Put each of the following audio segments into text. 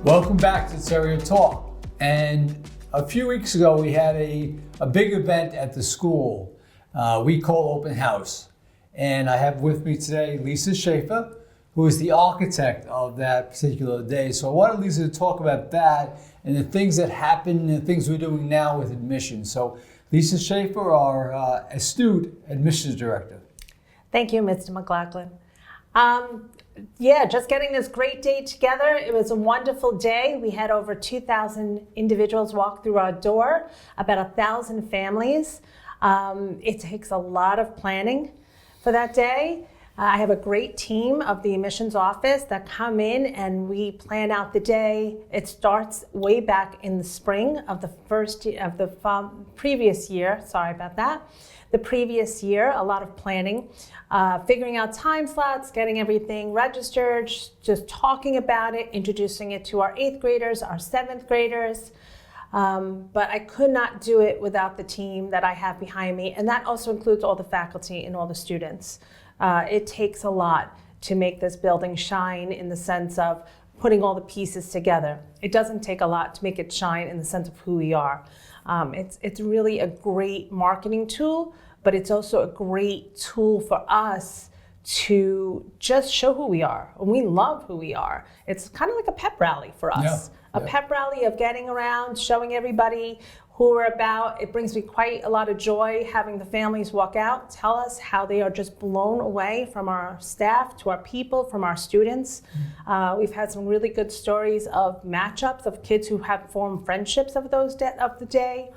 Welcome back to Terrier Talk. And a few weeks ago, we had a big event at the school we call Open House. And I have with me today Lisa Schaefer, who is the architect of that particular day. So I wanted Lisa to talk about that and the things that happened and the things we're doing now with admissions. So Lisa Schaefer, our astute admissions director. Thank you, Mr. McLaughlin. Just getting this great day together. It was a wonderful day. We had over 2,000 individuals walk through our door, about 1,000 families. It takes a lot of planning for that day. I have a great team of the admissions office that come in and we plan out the day. It starts way back in the spring of the previous year. Sorry about that. The previous year, a lot of planning, figuring out time slots, getting everything registered, just talking about it, introducing it to our 8th graders, our 7th graders. But I could not do it without the team that I have behind me. And that also includes all the faculty and all the students. It takes a lot to make this building shine in the sense of putting all the pieces together. It doesn't take a lot to make it shine in the sense of who we are. It's really a great marketing tool, but it's also a great tool for us to just show who we are. And we love who we are. It's kind of like a pep rally for us. A pep rally of getting around, showing everybody who we're about. It brings me quite a lot of joy having the families walk out, tell us how they are just blown away from our staff to our people, from our students. We've had some really good stories of matchups of kids who have formed friendships of the day.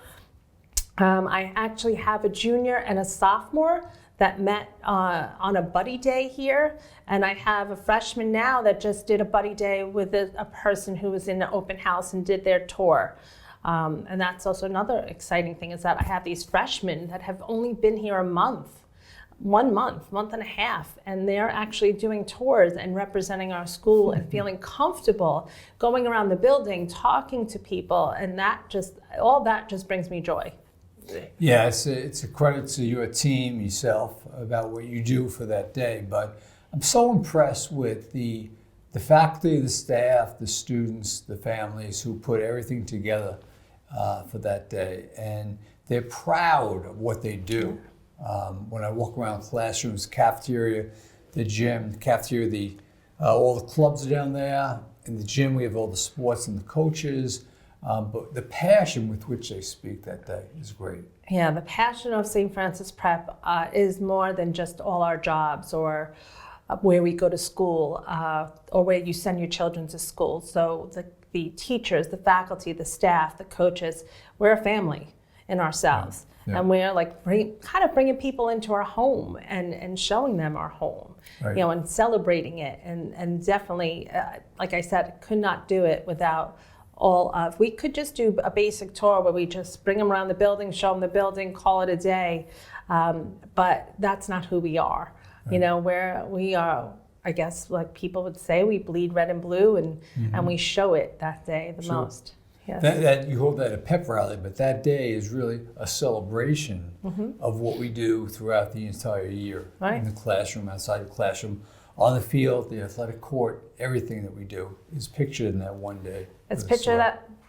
I actually have a junior and a sophomore that met on a buddy day here. And I have a freshman now that just did a buddy day with a person who was in the open house and did their tour. And that's also another exciting thing is that I have these freshmen that have only been here a month, 1 month, month and a half, and they're actually doing tours and representing our school and feeling comfortable going around the building, talking to people, and all that just brings me joy. Yeah, it's a credit to your team, yourself, about what you do for that day. But I'm so impressed with the faculty, the staff, the students, the families who put everything together for that day. And they're proud of what they do. When I walk around classrooms, cafeteria, the gym, cafeteria, all the clubs are down there. In the gym, we have all the sports and the coaches. But the passion with which they speak that day is great. Yeah, the passion of St. Francis Prep is more than just all our jobs or where we go to school or where you send your children to school. So the teachers, the faculty, the staff, the coaches, we're a family in ourselves. Yeah. And we're like bringing people into our home and showing them our home, right. And celebrating it. And definitely, like I said, could not do it without we could just do a basic tour where we just bring them around the building, show them the building, call it a day. But that's not who we are. Right. Where we are, I guess, like people would say, we bleed red and blue, and we show it that day the most. Yes. That you hold that a pep rally, but that day is really a celebration of what we do throughout the entire year. Right. In the classroom, outside the classroom, on the field, the athletic court, everything that we do is pictured in that one day. It's pictured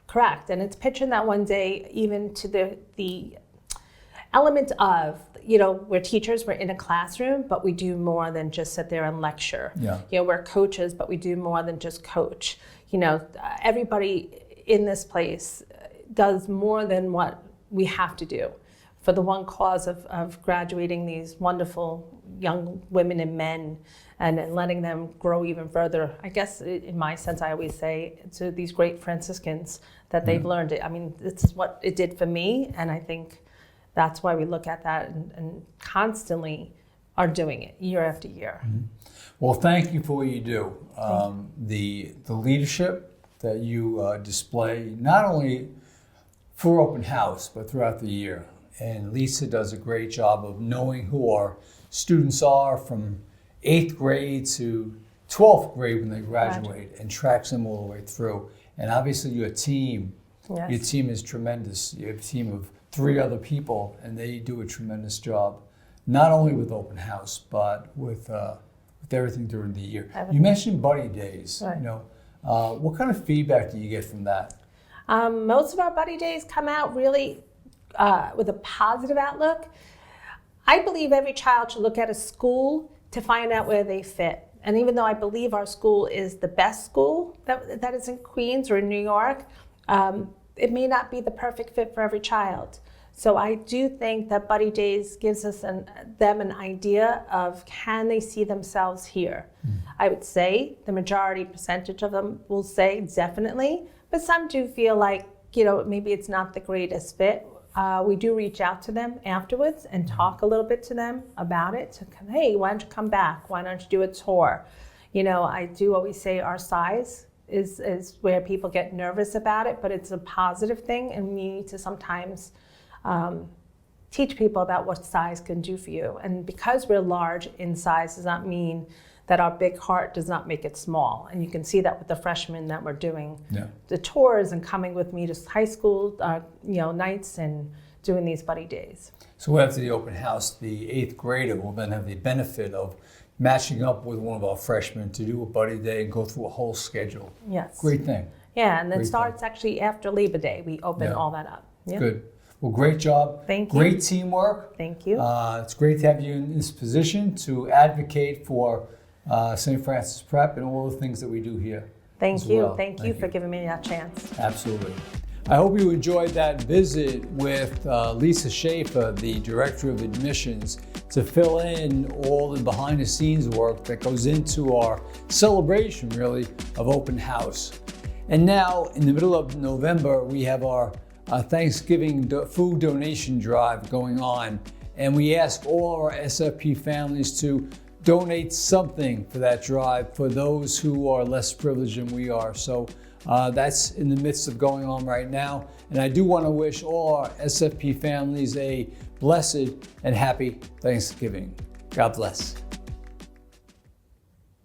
correct, and it's pictured in that one day, even to the element of, we're teachers, we're in a classroom, but we do more than just sit there and lecture. Yeah. We're coaches, but we do more than just coach. Everybody in this place does more than what we have to do for the one cause of graduating these wonderful young women and men and letting them grow even further. I guess in my sense, I always say to these great Franciscans that they've learned it. I mean, this is what it did for me, and I think that's why we look at that and constantly are doing it year after year. Mm-hmm. Well, thank you for what you do. The leadership that you display, not only for Open House, but throughout the year. And Lisa does a great job of knowing who our students are from 8th grade to 12th grade when they graduate and tracks them all the way through. And obviously your team is tremendous. You have a team of 3 other people and they do a tremendous job, not only with Open House, but with everything during the year. You mentioned buddy days. Right. What kind of feedback do you get from that? Most of our buddy days come out really with a positive outlook. I believe every child should look at a school to find out where they fit. And even though I believe our school is the best school that is in Queens or in New York, it may not be the perfect fit for every child. So I do think that Buddy Days gives us them an idea of, can they see themselves here? I would say the majority percentage of them will say definitely, but some do feel like, maybe it's not the greatest fit. We do reach out to them afterwards and talk a little bit to them about it. So, hey, why don't you come back? Why don't you do a tour? I do always say our size is where people get nervous about it, but it's a positive thing, and we need to sometimes teach people about what size can do for you. And because we're large in size does not mean that our big heart does not make it small. And you can see that with the freshmen that we're doing the tours and coming with me to high school nights and doing these buddy days. So after the open house, the 8th grader will then have the benefit of matching up with one of our freshmen to do a buddy day and go through a whole schedule. Yes. Great thing. Yeah, and then Great starts thing. Actually after Labor Day. We open all that up. Yeah. Good. Well, great job. Thank you. Great teamwork. Thank you. It's great to have you in this position to advocate for St. Francis Prep and all the things that we do here. Thank you. Well. Thank you for giving me that chance. Absolutely. I hope you enjoyed that visit with Lisa Schaefer, the Director of Admissions, to fill in all the behind the scenes work that goes into our celebration, really, of open house. And now, in the middle of November, we have our Thanksgiving food donation drive going on. And we ask all our SFP families to donate something for that drive for those who are less privileged than we are. So that's in the midst of going on right now. And I do want to wish all our SFP families a blessed and happy Thanksgiving. God bless.